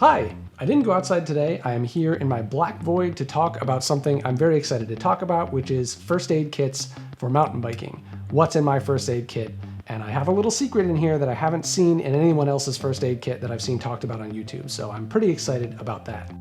Hi, I didn't go outside today. I am here in my black void to talk about something I'm very excited to talk about, which is first aid kits for mountain biking. What's in my first aid kit? And I have a little secret in here that I haven't seen in anyone else's first aid kit that I've seen talked about on YouTube, so I'm pretty excited about that.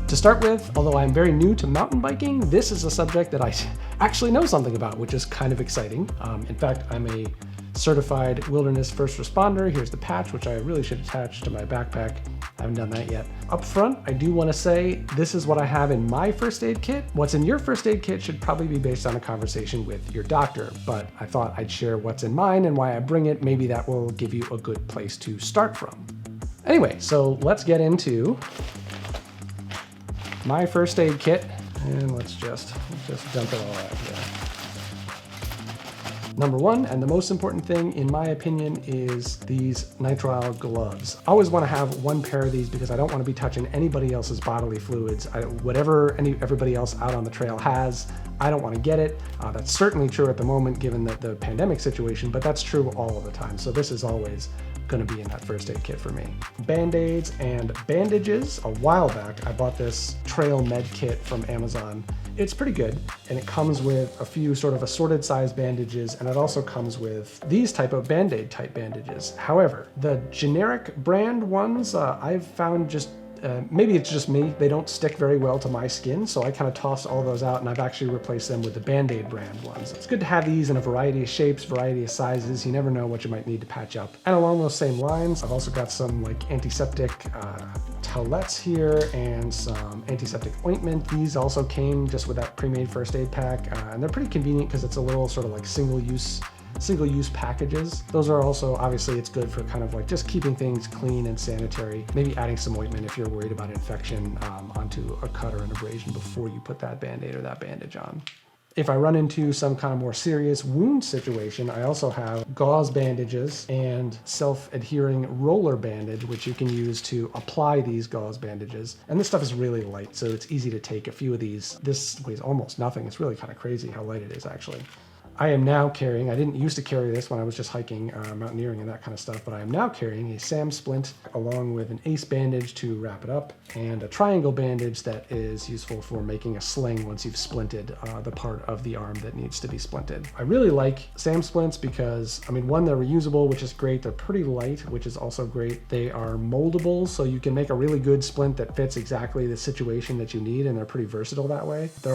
To start with, although I'm very new to mountain biking, this is a subject that I actually know something about, which is kind of exciting. In fact, I'm a certified wilderness first responder. Here's the patch, which I really should attach to my backpack. I haven't done that yet. Up front, I do want to say this is what I have in my first aid kit. What's in your first aid kit should probably be based on a conversation with your doctor, but I thought I'd share what's in mine and why I bring it. Maybe that will give you a good place to start from. Anyway, so let's get into my first aid kit, and let's just dump it all out here. Number one, and the most important thing in my opinion, is these nitrile gloves. I always want to have one pair of these because I don't want to be touching anybody else's bodily fluids. Whatever everybody else out on the trail has, I don't want to get it. That's certainly true at the moment given the pandemic situation, but that's true all of the time. So this is always going to be in that first aid kit for me. Band-aids and bandages. A while back, I bought this trail med kit from Amazon. It's pretty good, and it comes with a few sort of assorted size bandages, and it also comes with these type of Band-aid type bandages. However, the generic brand ones, I've found just maybe it's just me, they don't stick very well to my skin, so I kind of tossed all those out and I've actually replaced them with the Band-aid brand ones. It's good to have these in a variety of shapes, variety of sizes. You never know what you might need to patch up. And along those same lines, I've also got some like antiseptic towelettes here and some antiseptic ointment. These also came just with that pre-made first aid pack, and they're pretty convenient because it's a little sort of like single-use packages. Those are also, obviously it's good for kind of like just keeping things clean and sanitary, maybe adding some ointment if you're worried about infection onto a cut or an abrasion before you put that Band-aid or that bandage on. If I run into some kind of more serious wound situation, I also have gauze bandages and self-adhering roller bandage, which you can use to apply these gauze bandages. And this stuff is really light, so it's easy to take a few of these. This weighs almost nothing. It's really kind of crazy how light it is actually. I am now carrying, I didn't used to carry this when I was just hiking, mountaineering and that kind of stuff, but I am now carrying a SAM splint along with an ACE bandage to wrap it up and a triangle bandage that is useful for making a sling once you've splinted the part of the arm that needs to be splinted. I really like SAM splints because, I mean, one, they're reusable, which is great. They're pretty light, which is also great. They are moldable, so you can make a really good splint that fits exactly the situation that you need, and they're pretty versatile that way. They're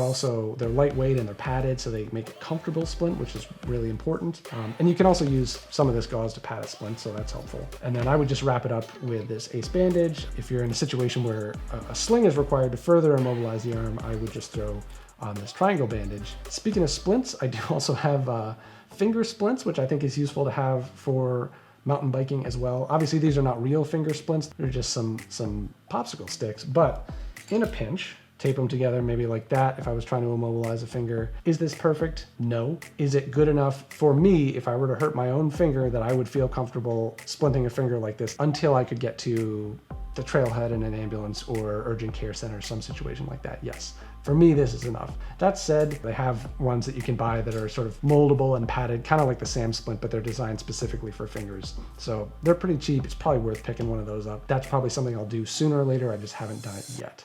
lightweight and they're padded, so they make a comfortable splint, which is really important. And you can also use some of this gauze to pad a splint, so that's helpful. And then I would just wrap it up with this ACE bandage. If you're in a situation where a sling is required to further immobilize the arm, I would just throw on this triangle bandage. Speaking of splints, I do also have finger splints, which I think is useful to have for mountain biking as well. Obviously, these are not real finger splints. They're just some popsicle sticks, but in a pinch, tape them together, maybe like that if I was trying to immobilize a finger. Is this perfect? No. Is it good enough for me if I were to hurt my own finger that I would feel comfortable splinting a finger like this until I could get to the trailhead in an ambulance or urgent care center, some situation like that? Yes. For me, this is enough. That said, they have ones that you can buy that are sort of moldable and padded, kind of like the SAM splint, but they're designed specifically for fingers. So they're pretty cheap. It's probably worth picking one of those up. That's probably something I'll do sooner or later. I just haven't done it yet.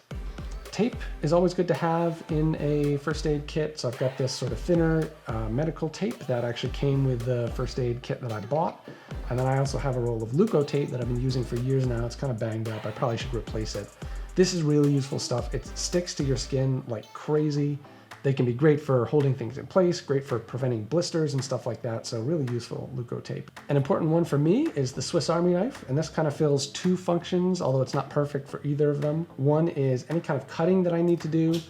Tape is always good to have in a first aid kit. So I've got this sort of thinner medical tape that actually came with the first aid kit that I bought. And then I also have a roll of Leukotape that I've been using for years now. It's kind of banged up. I probably should replace it. This is really useful stuff. It sticks to your skin like crazy. They can be great for holding things in place, great for preventing blisters and stuff like that. So really useful Leukotape. An important one for me is the Swiss Army knife. And this kind of fills two functions, although it's not perfect for either of them. One is any kind of cutting that I need to do.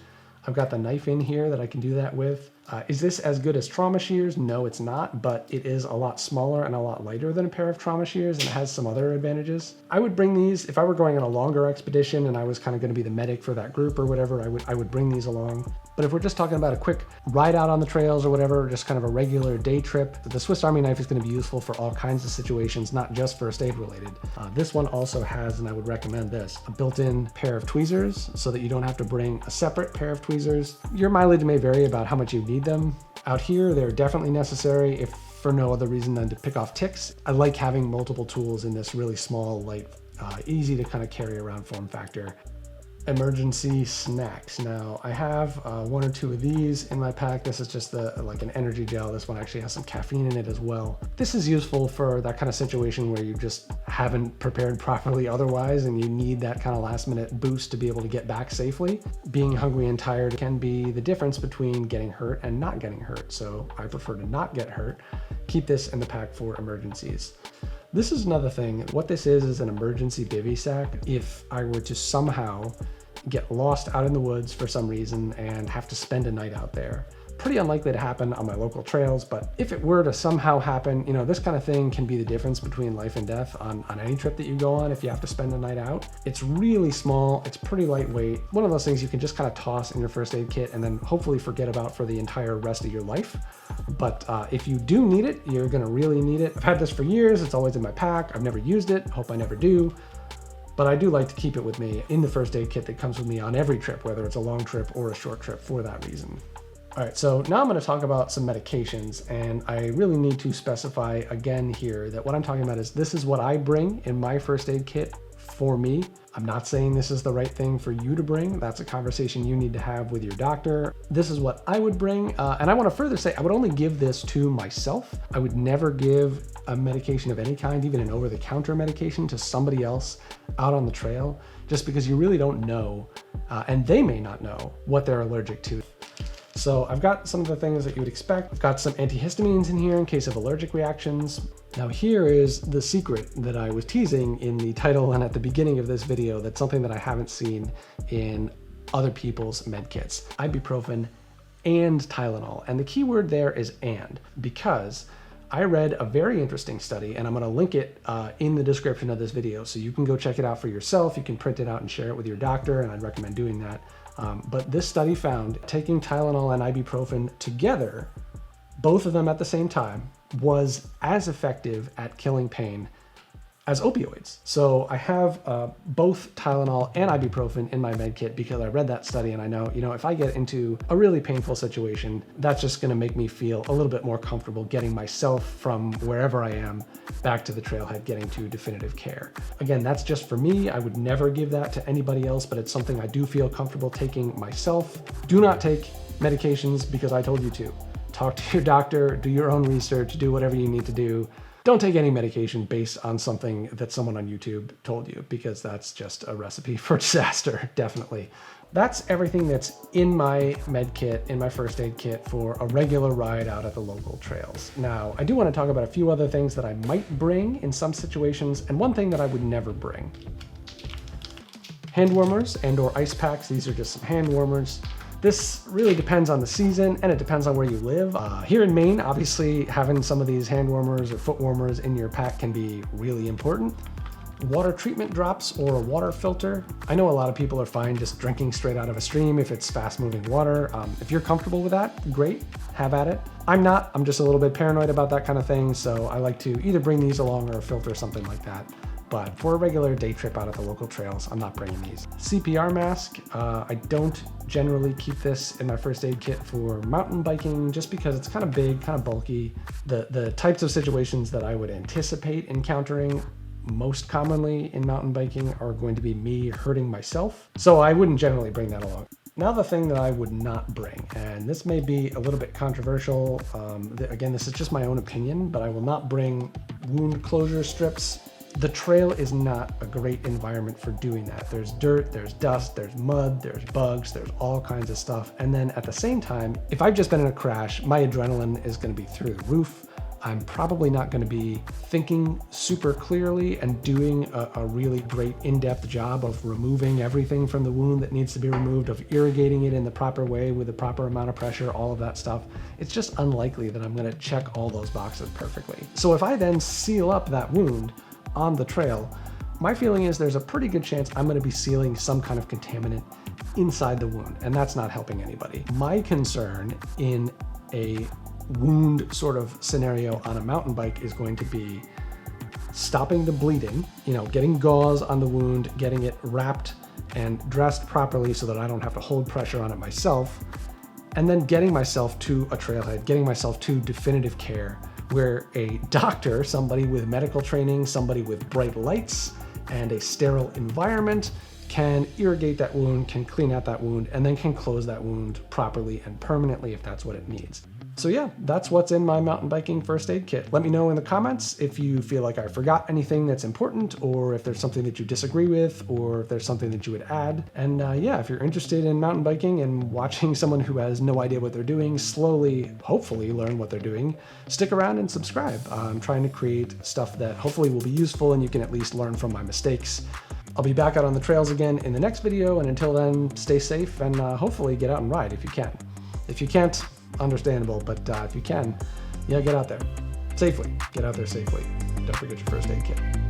I've got the knife in here that I can do that with. Is this as good as trauma shears? No, it's not, but it is a lot smaller and a lot lighter than a pair of trauma shears, and it has some other advantages. I would bring these, if I were going on a longer expedition and I was kind of going to be the medic for that group or whatever, I would bring these along. But if we're just talking about a quick ride out on the trails or whatever, just kind of a regular day trip, the Swiss Army knife is going to be useful for all kinds of situations, not just first aid related. This one also has, and I would recommend this, a built-in pair of tweezers so that you don't have to bring a separate pair of tweezers. Your mileage may vary about how much you need them. Out here, they're definitely necessary. If for no other reason than to pick off ticks. I like having multiple tools in this really small, light, easy to kind of carry around form factor. Emergency snacks. Now I have one or two of these in my pack. This is just like an energy gel. This one actually has some caffeine in it as well. This is useful for that kind of situation where you just haven't prepared properly otherwise and you need that kind of last minute boost to be able to get back safely. Being hungry and tired can be the difference between getting hurt and not getting hurt. So I prefer to not get hurt. Keep this in the pack for emergencies. This is another thing. What this is an emergency bivy sack. If I were to somehow get lost out in the woods for some reason and have to spend a night out there. Pretty unlikely to happen on my local trails, but if it were to somehow happen, you know, this kind of thing can be the difference between life and death on any trip that you go on if you have to spend a night out. It's really small, it's pretty lightweight. One of those things you can just kind of toss in your first aid kit and then hopefully forget about for the entire rest of your life. But if you do need it, you're gonna really need it. I've had this for years, it's always in my pack. I've never used it, hope I never do. But I do like to keep it with me in the first aid kit that comes with me on every trip, whether it's a long trip or a short trip for that reason. All right, so now I'm gonna talk about some medications, and I really need to specify again here that what I'm talking about is this is what I bring in my first aid kit for me. I'm not saying this is the right thing for you to bring. That's a conversation you need to have with your doctor. This is what I would bring. And I want to further say, I would only give this to myself. I would never give a medication of any kind, even an over-the-counter medication, to somebody else out on the trail, just because you really don't know, and they may not know what they're allergic to. So I've got some of the things that you would expect. I've got some antihistamines in here in case of allergic reactions. Now here is the secret that I was teasing in the title and at the beginning of this video. That's something that I haven't seen in other people's med kits. Ibuprofen and Tylenol. And the key word there is and, because I read a very interesting study, and I'm gonna link it in the description of this video, so you can go check it out for yourself. You can print it out and share it with your doctor, and I'd recommend doing that. But this study found taking Tylenol and ibuprofen together, both of them at the same time, was as effective at killing pain as opioids. So I have both Tylenol and ibuprofen in my med kit because I read that study and I know, if I get into a really painful situation, that's just gonna make me feel a little bit more comfortable getting myself from wherever I am back to the trailhead, getting to definitive care. Again, that's just for me. I would never give that to anybody else, but it's something I do feel comfortable taking myself. Do not take medications because I told you to. Talk to your doctor, do your own research, do whatever you need to do. Don't take any medication based on something that someone on YouTube told you, because that's just a recipe for disaster, definitely. That's everything that's in my med kit, in my first aid kit for a regular ride out at the local trails. Now, I do want to talk about a few other things that I might bring in some situations, and one thing that I would never bring. Hand warmers and or ice packs. These are just some hand warmers. This really depends on the season and it depends on where you live. Here in Maine, obviously having some of these hand warmers or foot warmers in your pack can be really important. Water treatment drops or a water filter. I know a lot of people are fine just drinking straight out of a stream if it's fast moving water. If you're comfortable with that, great, have at it. I'm not, I'm just a little bit paranoid about that kind of thing. So I like to either bring these along or a filter, something like that. But for a regular day trip out at the local trails, I'm not bringing these. CPR mask, I don't generally keep this in my first aid kit for mountain biking just because it's kind of big, kind of bulky. The types of situations that I would anticipate encountering most commonly in mountain biking are going to be me hurting myself. So I wouldn't generally bring that along. Now the thing that I would not bring, and this may be a little bit controversial, again, this is just my own opinion, but I will not bring wound closure strips. The trail is not a great environment for doing that. There's dirt, there's dust, there's mud, there's bugs, there's all kinds of stuff. And then at the same time, if I've just been in a crash, my adrenaline is gonna be through the roof. I'm probably not gonna be thinking super clearly and doing a really great in-depth job of removing everything from the wound that needs to be removed, of irrigating it in the proper way with the proper amount of pressure, all of that stuff. It's just unlikely that I'm gonna check all those boxes perfectly. So if I then seal up that wound on the trail, my feeling is there's a pretty good chance I'm going to be sealing some kind of contaminant inside the wound, and that's not helping anybody. My concern in a wound sort of scenario on a mountain bike is going to be stopping the bleeding, getting gauze on the wound, getting it wrapped and dressed properly so that I don't have to hold pressure on it myself, and then getting myself to a trailhead, getting myself to definitive care where a doctor, somebody with medical training, somebody with bright lights and a sterile environment, can irrigate that wound, can clean out that wound, and then can close that wound properly and permanently if that's what it needs. So yeah, that's what's in my mountain biking first aid kit. Let me know in the comments if you feel like I forgot anything that's important, or if there's something that you disagree with, or if there's something that you would add. And yeah, if you're interested in mountain biking and watching someone who has no idea what they're doing slowly, hopefully learn what they're doing, stick around and subscribe. I'm trying to create stuff that hopefully will be useful and you can at least learn from my mistakes. I'll be back out on the trails again in the next video, and until then, stay safe and hopefully get out and ride if you can. If you can't, understandable, but if you can, yeah, get out there safely. Get out there safely. Don't forget your first aid kit.